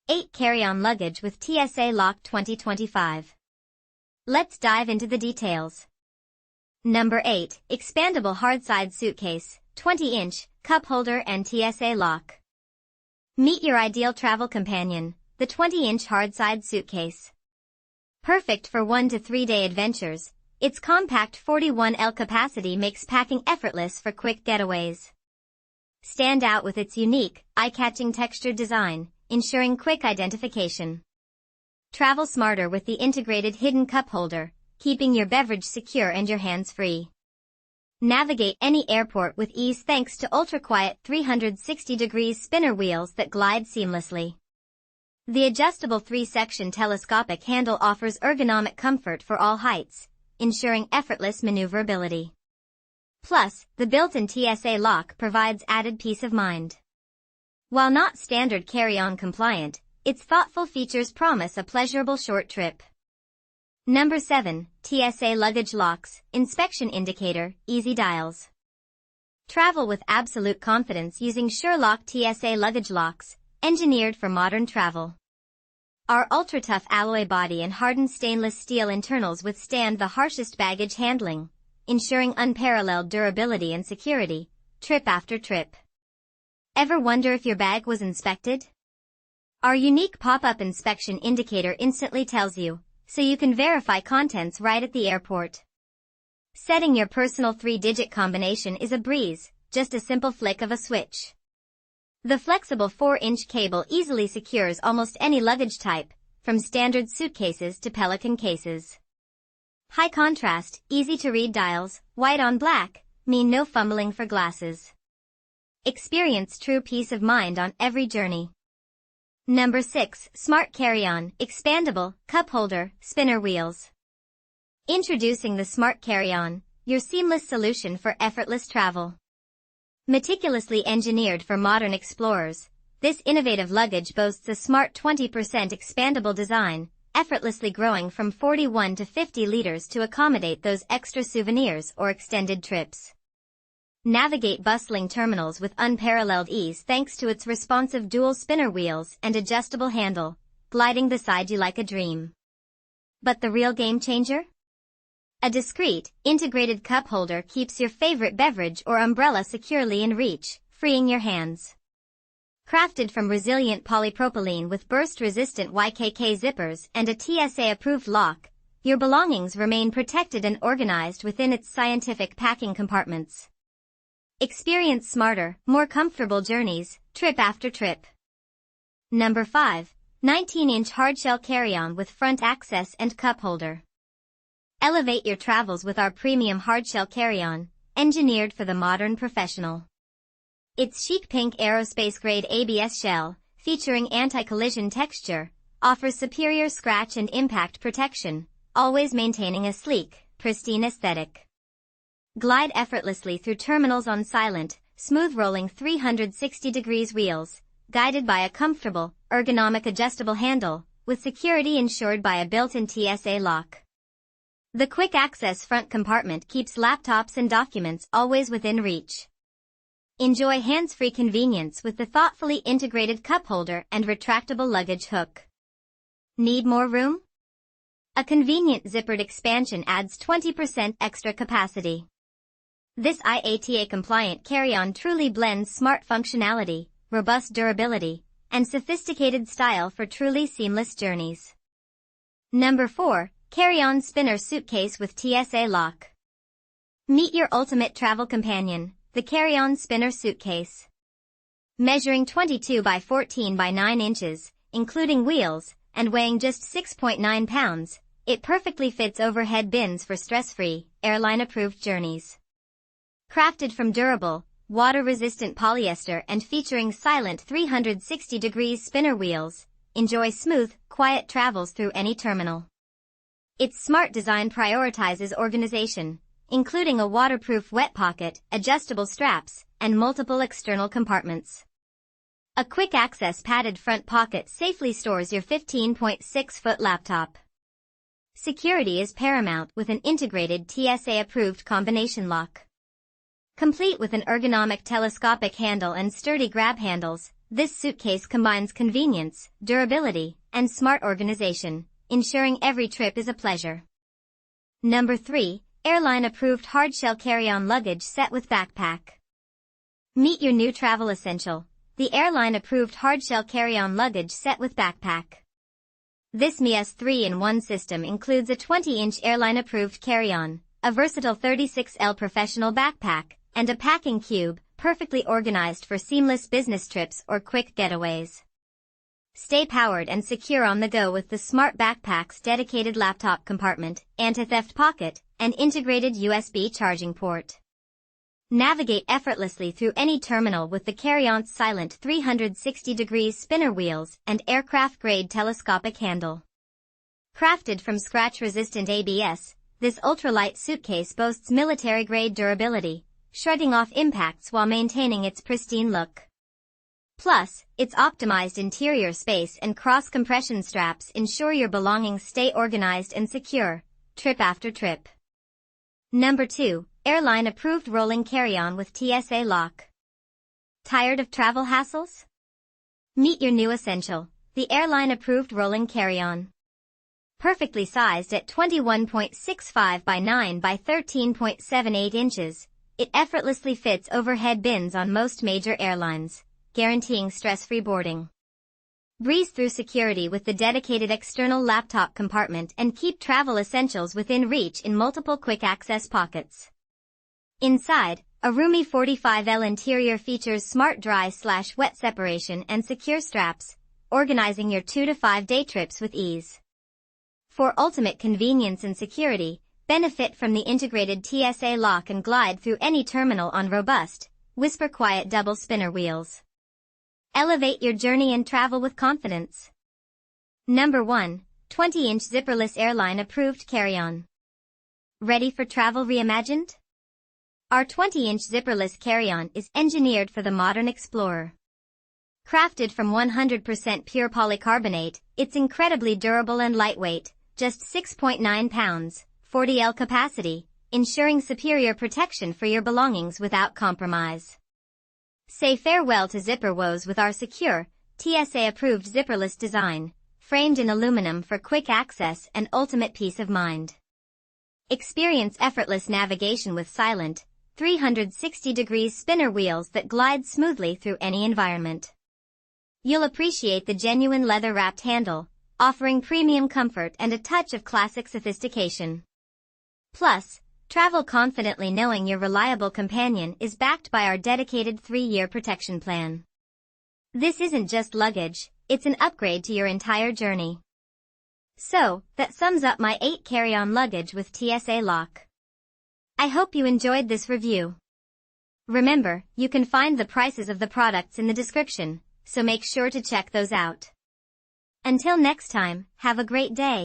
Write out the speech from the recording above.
8 carry-on luggage with TSA Lock 2025. Let's dive into the details. Number 8, Expandable Hardside Suitcase, 20-inch, cup holder and TSA lock. Meet your ideal travel companion, the 20-inch Hardside Suitcase. Perfect for 1 to 3 day adventures, its compact 41L capacity makes packing effortless for quick getaways. Stand out with its unique, eye-catching textured design, ensuring quick identification. Travel smarter with the integrated hidden cup holder, keeping your beverage secure and your hands free. Navigate any airport with ease thanks to ultra-quiet 360-degree spinner wheels that glide seamlessly. The adjustable 3-section telescopic handle offers ergonomic comfort for all heights, ensuring effortless maneuverability. Plus, the built-in TSA lock provides added peace of mind. While not standard carry-on compliant, its thoughtful features promise a pleasurable short trip. Number 7, TSA Luggage Locks, Inspection Indicator, Easy Dials. Travel with absolute confidence using SureLock TSA Luggage Locks, engineered for modern travel. Our ultra-tough alloy body and hardened stainless steel internals withstand the harshest baggage handling, ensuring unparalleled durability and security, trip after trip. Ever wonder if your bag was inspected? Our unique pop-up inspection indicator instantly tells you, so you can verify contents right at the airport. Setting your personal 3-digit combination is a breeze, just a simple flick of a switch. The flexible 4-inch cable easily secures almost any luggage type, from standard suitcases to Pelican cases. High contrast, easy-to-read dials, white on black, mean no fumbling for glasses. Experience true peace of mind on every journey. Number 6, Smart Carry-On, Expandable, Cup Holder, Spinner Wheels. Introducing the Smart Carry-On, your seamless solution for effortless travel. Meticulously engineered for modern explorers, this innovative luggage boasts a smart 20% expandable design, effortlessly growing from 41 to 50 liters to accommodate those extra souvenirs or extended trips. Navigate bustling terminals with unparalleled ease thanks to its responsive dual spinner wheels and adjustable handle, gliding beside you like a dream. But the real game changer? A discreet, integrated cup holder keeps your favorite beverage or umbrella securely in reach, freeing your hands. Crafted from resilient polypropylene with burst-resistant YKK zippers and a TSA-approved lock, your belongings remain protected and organized within its scientific packing compartments. Experience smarter, more comfortable journeys, trip after trip. Number 5, 19-inch Hardshell carry-on with front access and cup holder. Elevate your travels with our premium Hardshell carry-on, engineered for the modern professional. Its chic pink aerospace-grade ABS shell, featuring anti-collision texture, offers superior scratch and impact protection, always maintaining a sleek, pristine aesthetic. Glide effortlessly through terminals on silent, smooth-rolling 360 wheels, guided by a comfortable, ergonomic adjustable handle, with security ensured by a built-in TSA lock. The quick-access front compartment keeps laptops and documents always within reach. Enjoy hands-free convenience with the thoughtfully integrated cup holder and retractable luggage hook. Need more room? A convenient zippered expansion adds 20% extra capacity. This IATA-compliant carry-on truly blends smart functionality, robust durability, and sophisticated style for truly seamless journeys. Number 4, Carry-on Spinner Suitcase with TSA Lock. Meet your ultimate travel companion, the Carry-on Spinner Suitcase. Measuring 22 by 14 by 9 inches, including wheels, and weighing just 6.9 pounds, it perfectly fits overhead bins for stress-free, airline-approved journeys. Crafted from durable, water-resistant polyester and featuring silent 360 spinner wheels, enjoy smooth, quiet travels through any terminal. Its smart design prioritizes organization, including a waterproof wet pocket, adjustable straps, and multiple external compartments. A quick-access padded front pocket safely stores your 15.6-foot laptop. Security is paramount with an integrated TSA-approved combination lock. Complete with an ergonomic telescopic handle and sturdy grab handles, This suitcase combines convenience, durability, and smart organization, ensuring every trip is a pleasure. Number 3, Airline approved Hardshell carry-on luggage set with backpack. Meet your new travel essential, the Airline approved Hardshell carry-on luggage set with backpack. This MES 3-in-1 system includes a 20-inch Airline approved carry-on, a versatile 36L professional backpack, and a packing cube, perfectly organized for seamless business trips or quick getaways. Stay powered and secure on the go with the smart backpack's dedicated laptop compartment, anti-theft pocket, and integrated USB charging port. Navigate effortlessly through any terminal with the carry-on's silent 360-degree spinner wheels and aircraft-grade telescopic handle. Crafted from scratch-resistant ABS, this ultralight suitcase boasts military-grade durability, shrugging off impacts while maintaining its pristine look. Plus, its optimized interior space and cross-compression straps ensure your belongings stay organized and secure, trip after trip. Number 2, Airline approved rolling carry-on with TSA lock. Tired of travel hassles? Meet your new essential, the Airline approved rolling carry-on. Perfectly sized at 21.65 by 9 by 13.78 inches, it effortlessly fits overhead bins on most major airlines, guaranteeing stress-free boarding. Breeze through security with the dedicated external laptop compartment and keep travel essentials within reach in multiple quick-access pockets. Inside, a roomy 45L interior features smart dry/wet separation and secure straps, organizing your 2 to 5 day trips with ease. For ultimate convenience and security, benefit from the integrated TSA lock and glide through any terminal on robust, whisper-quiet double spinner wheels. Elevate your journey and travel with confidence. Number 1, 20-inch Zipperless Airline approved carry-on. Ready for travel reimagined? Our 20-inch Zipperless carry-on is engineered for the modern explorer. Crafted from 100% pure polycarbonate, it's incredibly durable and lightweight, just 6.9 pounds, 40L capacity, ensuring superior protection for your belongings without compromise. Say farewell to zipper woes with our secure, TSA-approved zipperless design, framed in aluminum for quick access and ultimate peace of mind. Experience effortless navigation with silent, 360-degree spinner wheels that glide smoothly through any environment. You'll appreciate the genuine leather-wrapped handle, offering premium comfort and a touch of classic sophistication. Plus, travel confidently knowing your reliable companion is backed by our dedicated 3-year protection plan. This isn't just luggage, it's an upgrade to your entire journey. So, that sums up my 8 carry-on luggage with TSA lock. I hope you enjoyed this review. Remember, you can find the prices of the products in the description, so make sure to check those out. Until next time, have a great day.